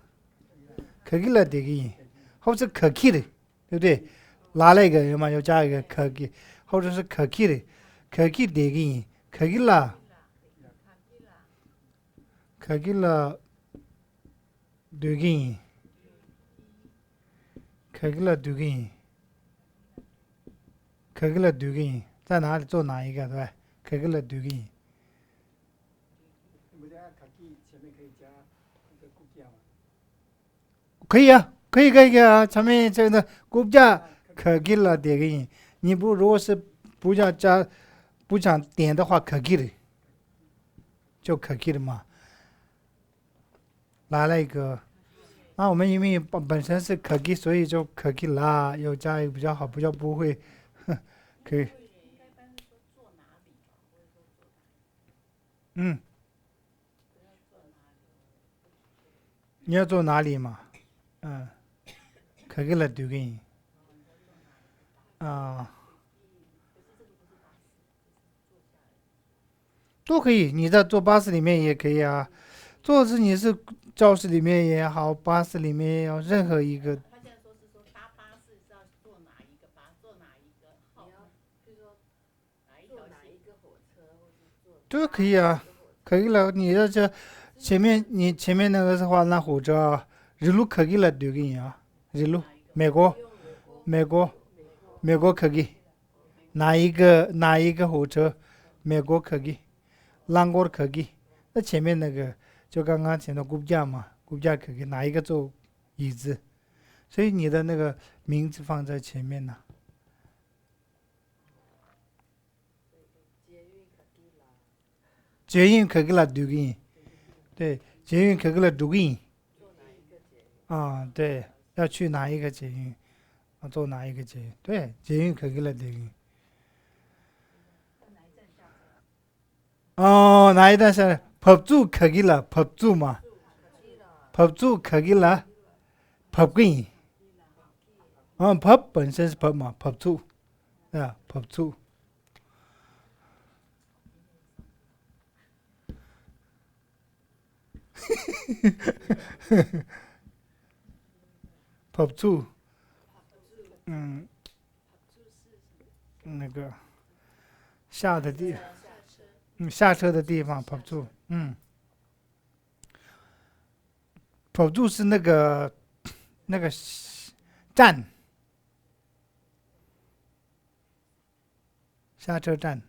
되기或者可키的对不对拿了一个有吗要加一个可키或者是可키的可키 되기可키了되기可키了되기可키了되기在哪里做哪一个对吧可키了되기我们家카키前面可以加一个骨架吗可以啊可以啊前面这个骨架可키了되기你不如果是不想加不想点的话可키的就可키的嘛来了一个那我们因为本身是可키所以就可키啦又加一个比较好比较不会可以你要坐哪里嘛可키了되기都可以你在坐巴士里面也可以啊坐是你是教室里面也好巴士里面也好任何一个他现在说是说搭巴士是要坐哪一个坐哪一个号比如说坐哪一个火车，或是坐都可以啊可키了你要这前面那个的话那火车日路可키了되기啊日路美国可키哪一个火车美国科技、兰国科技，那前面那个就刚刚讲的估价嘛，估价科技哪一个做椅子？所以你的那个名字放在前面呢。捷运科技了读音，对，捷运科技了读音。啊，对，要去哪一个捷运？啊，坐哪一个捷运？对，捷运科技了读音。哦，哪一段是合住科技了？合住嘛？合住科技了？合规。合本身是合嘛？合住，啊，合住。合住，那个下的地，下车的地方合住，合住是那个站，下车站，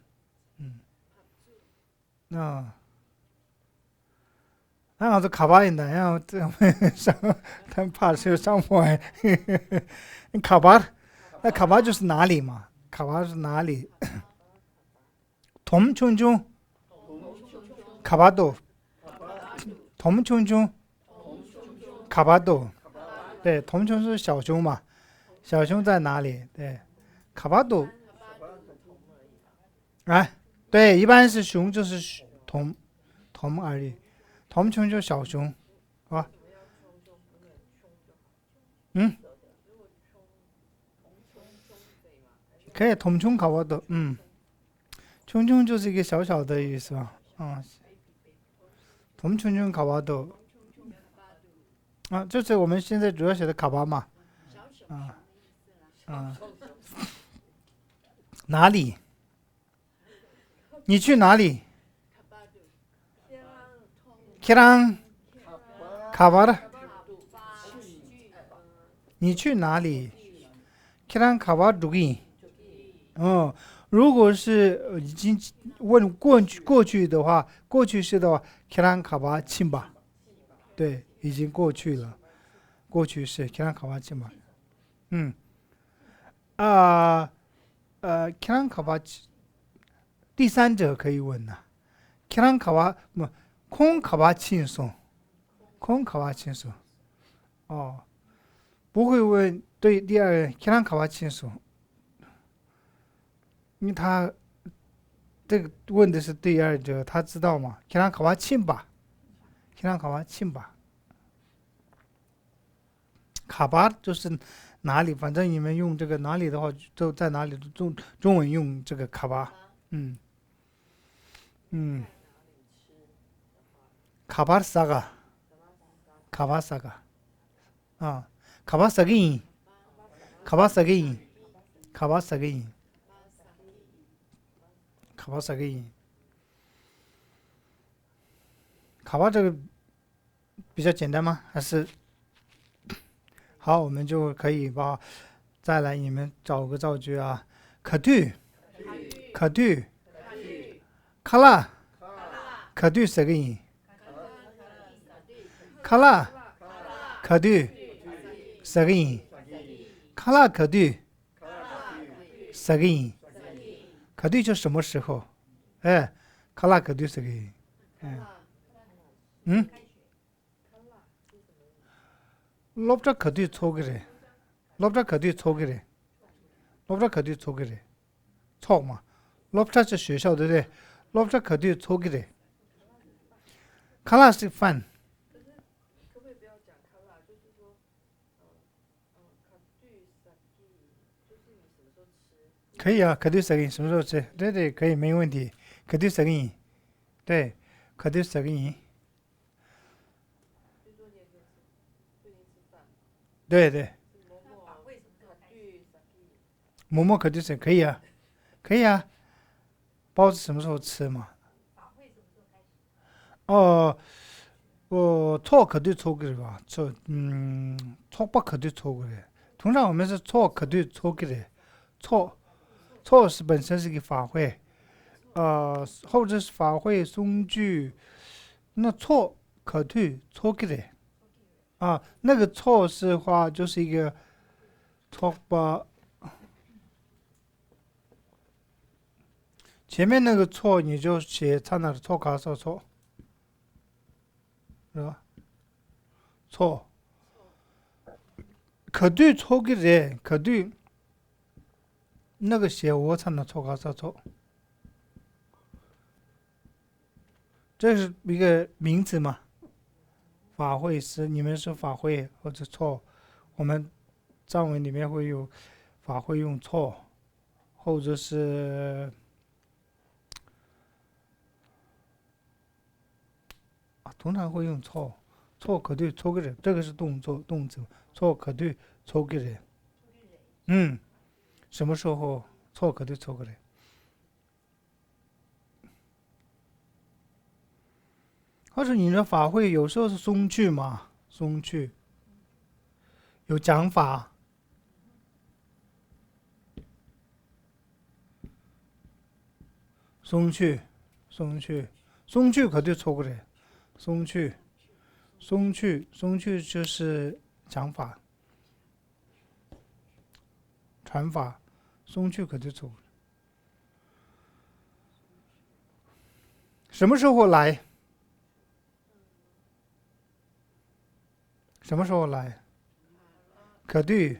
然后是卡巴人的，然后这上他们怕是上坡，卡巴，那卡巴就是哪里嘛？卡巴是哪里？톰촌중卡巴都，톰촌중卡巴都，对，톰촌是小熊嘛？小熊在哪里？对，卡巴都，哎，对，一般是熊就是톰而已。톰촌就小熊，啊，可以톰촌卡巴都，촌촌就是一个小小的意思吧，톰촌중卡巴都，就是我们现在主要写的卡巴嘛，哪里？你去哪里？키랑 가봐라. 你去哪里？ 키랑 가봐 두기. 如果是已经问过去的话，过去式的话 키랑 가봐 친바. 对，已经过去了，过去式 키랑 가봐 친바. 키랑 가봐 第三者可以问呐。키랑 가봐 뭐空卡巴轻松，空卡巴轻松，不会问对第二人，其他卡巴轻松，因为他这个问的是第二者，他知道吗？其他卡巴轻吧，其他卡巴轻吧，卡巴就是哪里，反正你们用这个哪里的话，就在哪里中文用这个卡巴，卡巴萨嘎，卡巴萨嘎，卡巴萨给，卡巴萨给，卡巴萨给，卡巴萨给，卡巴这个比较简单吗？还是好，我们就可以把再来你们找个造句啊，카투，卡拉，카투萨给。卡拉카두 사기卡拉카두 사기 카두就什么时候？卡拉카두 사기 롭자 카두 초기래 롭자 카두 초기래 롭자 카두 초기래 초마 롭자是学校对不对？ 롭자 카두 초기래卡拉是饭。可以啊，可对啥个什么时候吃？对对，可以，没问题。可对啥个？对，可对啥个？对对。馍馍可对啥？可以啊，可以啊。包子什么时候吃嘛？错可对错个吧？错不可对错个的。通常我们是错可对错个的，错是本身是个法会，或者是法会松句，那错可退错给的啊，那个错是话就是一个错吧，前面那个错你就写他那的错卡说错，是吧？错，可对错给的，可对那个写我才能错卡说错，这是一个名词嘛？法会是你们是法会或者错，我们藏文里面会有法会用错，或者是通常会用错，错可对错个人，这个是动词，错可对错个人。什么时候错可对错个人？或者你的法会有时候是松去嘛，松去有讲法。松去可对错过的，松去就是讲法、传法，松去可对错过。什么时候来？什么时候来？可对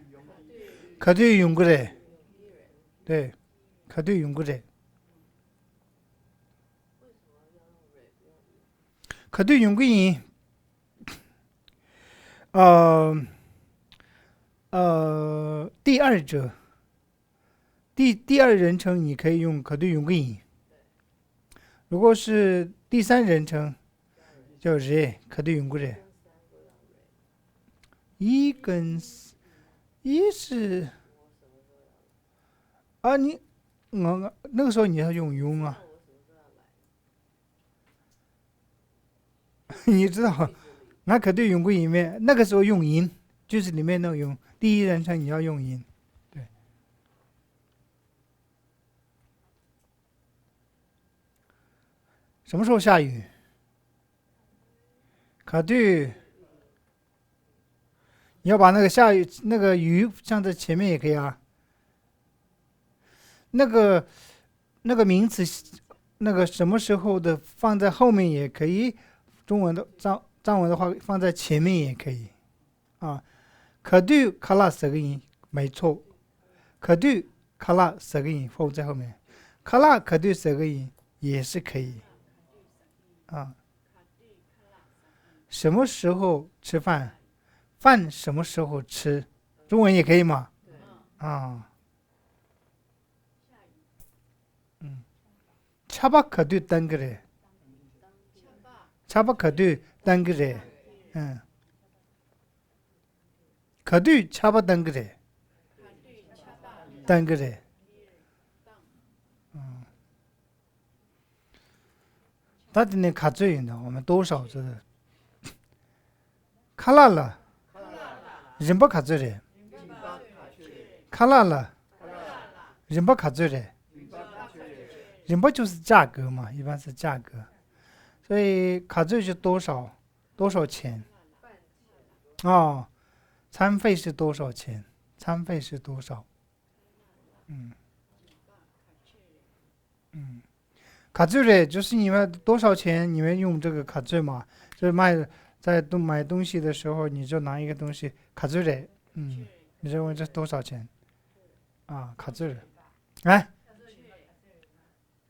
用过的，对，可对用过的。可对用过人，第二者，第二人称你可以用可对用过人。如果是第三人称，叫人，可对用过人。一跟一是啊，我那个时候你要用啊，你知道，那可对用过里面，那个时候用音，就是里面那个用第一人称你要用音，对。什么时候下雨？可对，你要把那个下雨那个雨放在前面也可以啊。那个名词，那个什么时候的放在后面也可以，中文的藏文的话放在前面也可以啊。可对卡拉十个音没错，可对卡拉十个音放在后面，卡拉可对十个音也是可以啊。什么时候吃饭？饭什么时候吃？中文也可以吗？啊。恰巴可对单个人，恰巴可对单个人，可对恰巴单个人，单个人，到底呢卡最呢？我们多少知道？卡拉了，人不卡最人，卡拉了，人不卡最人。人不就是价格嘛，一般是价格，所以卡最是多少钱啊？餐费是多少钱？餐费是多少？卡最嘞就是你们多少钱？你们用这个卡最嘛？就是买东西的时候，你就拿一个东西卡最嘞，你认为这多少钱？啊，卡最嘞，哎。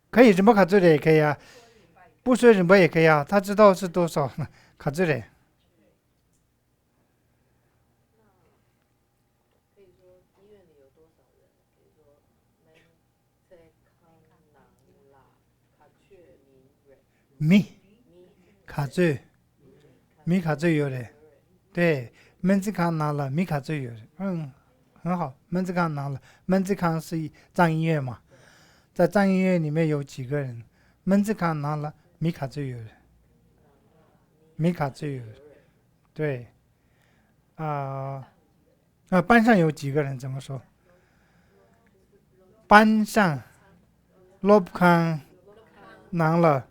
可以人不卡最的也可以啊，不说人不也可以啊，他知道是多少卡最的。卡最，卡最有的，对，门子康拿了，卡最有的，很好，门子康拿了，门子康是藏医院嘛。在藏医院里面有几个人？门子康拿了，卡最有人，卡最有人，对，班上有几个人？怎么说？班上，罗布康难了，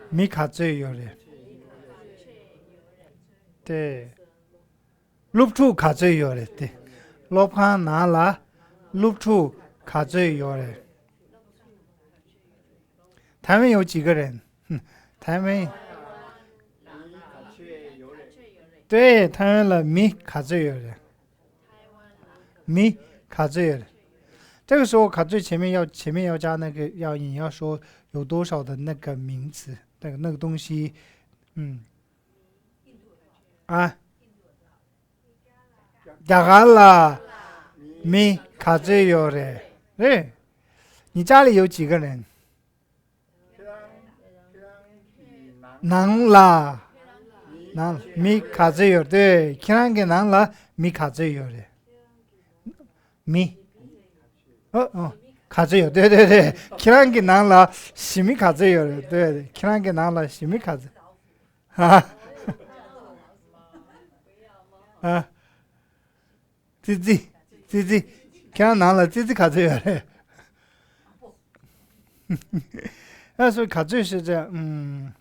米卡最有的，对，录出卡最有的，对，罗盘难了，录出卡最有的。台湾有几个人？台湾对，台湾了米卡最有的，米卡最有的。这个时候卡最前面要加那个你要说有多少的那个名词，那个东西，加了米卡最有的，对，你家里有几个人？难啦。难米卡最有对，看个难了米卡最有的，米卡最有对对对，看个难了西米卡最有的对对，看个难了西米卡最，自己看难了自己卡最有的，那所以卡最是这样，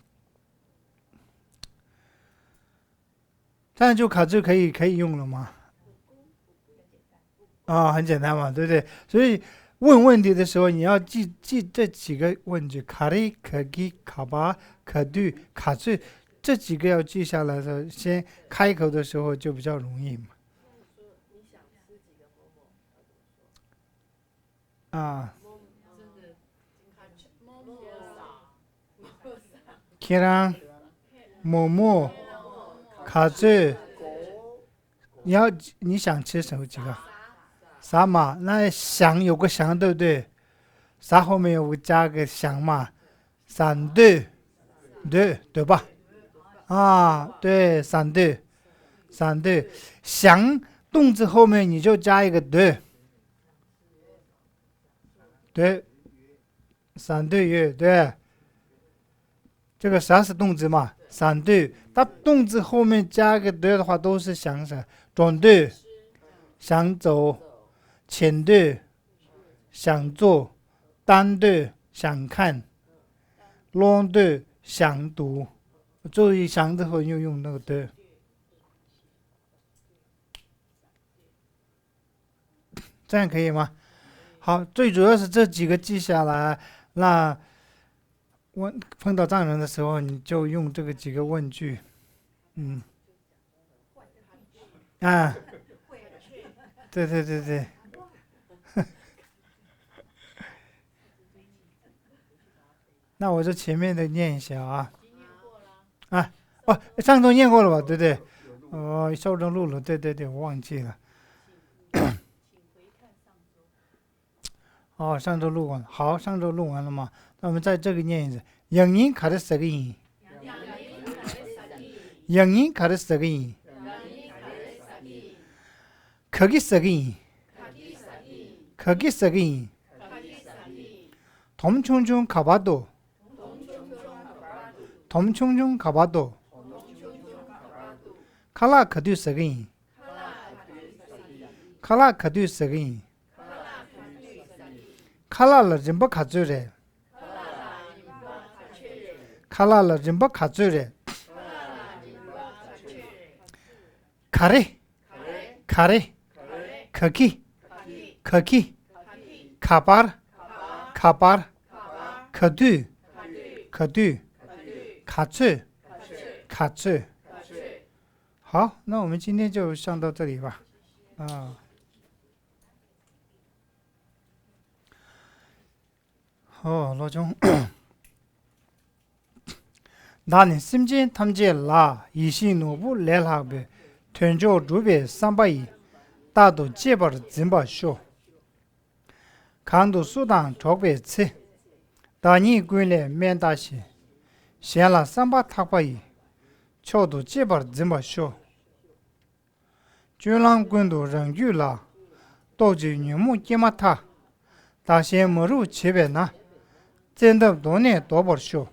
这样就卡最可以用了吗？很简单嘛，对不对？所以问问题的时候，你要记这几个问句：卡里、可给、卡巴、可对、卡最，这几个要记下来的时候，先开口的时候就比较容易嘛。키랑 뭐뭐 카즈 你想吃什么几个？啥嘛？那想有个想对不对？啥后面有加个想嘛？闪对吧？对，闪对，想动词后面你就加一个对，闪对对，这个啥是动词嘛？闪对，它动词后面加个的话都是想啥？转对，想走，前对，想做，单对，想看，long对，想读。注意想之后又用那个对，这样可以吗？好，最主要是这几个记下来，那碰到藏人的时候，你就用这个几个问句，对，那我这前面的念一下上周念过了吧？对不对？上周录了，对，我忘记了。上周录完了。好，上周录完了吗？那我们在这个念一次。영인卡的4个音。영인卡的4个音。거기4个音。거기4个音。덤총총 가봐도. 덤총총 가봐도. 칼라 카두 4个音。칼라 카두 4个音。칼라를 림바 가져래. 칼라를 림바 가져래. 가래. 거기. 가발. 거두. 가츠. 好，那我们今天就上到这里吧。罗中나는 심진 탐지라 이시노부 렐하베 텐조 주베 삼바이 다도 제벌 진바쇼 강도 수당 적베 치 다니 군레 면다시 시엔라 삼바 탁바이 초도 제벌 진바쇼 준랑 군도 랑유라 도지 뉴무 제마타 다시 머루 집에나 真的多年多不少，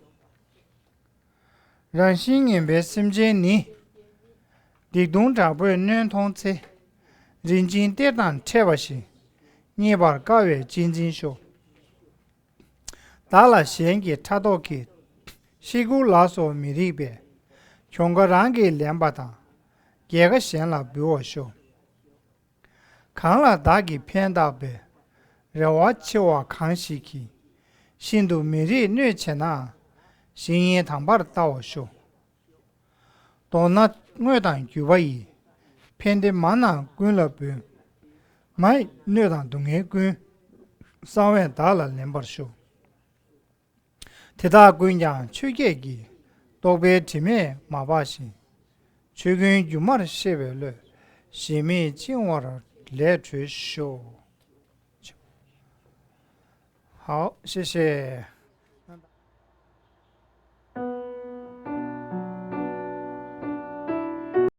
让新人别心间你，地动长辈男同志，人间跌宕切不行，你把高月紧紧说，达了先给查到给西古拉索米里边，全个人给两把当，这个先了比我少。看了大给偏大呗，让我去我看西去，新都米里女钱呐，新烟汤把的打我少。到那我当就不一，偏的马上滚了呗，买女当东西滚，3万打了2把少。铁大滚讲去给给，都被前面马把心，去跟就马的写完了，前面今晚的来吹手。好，谢谢。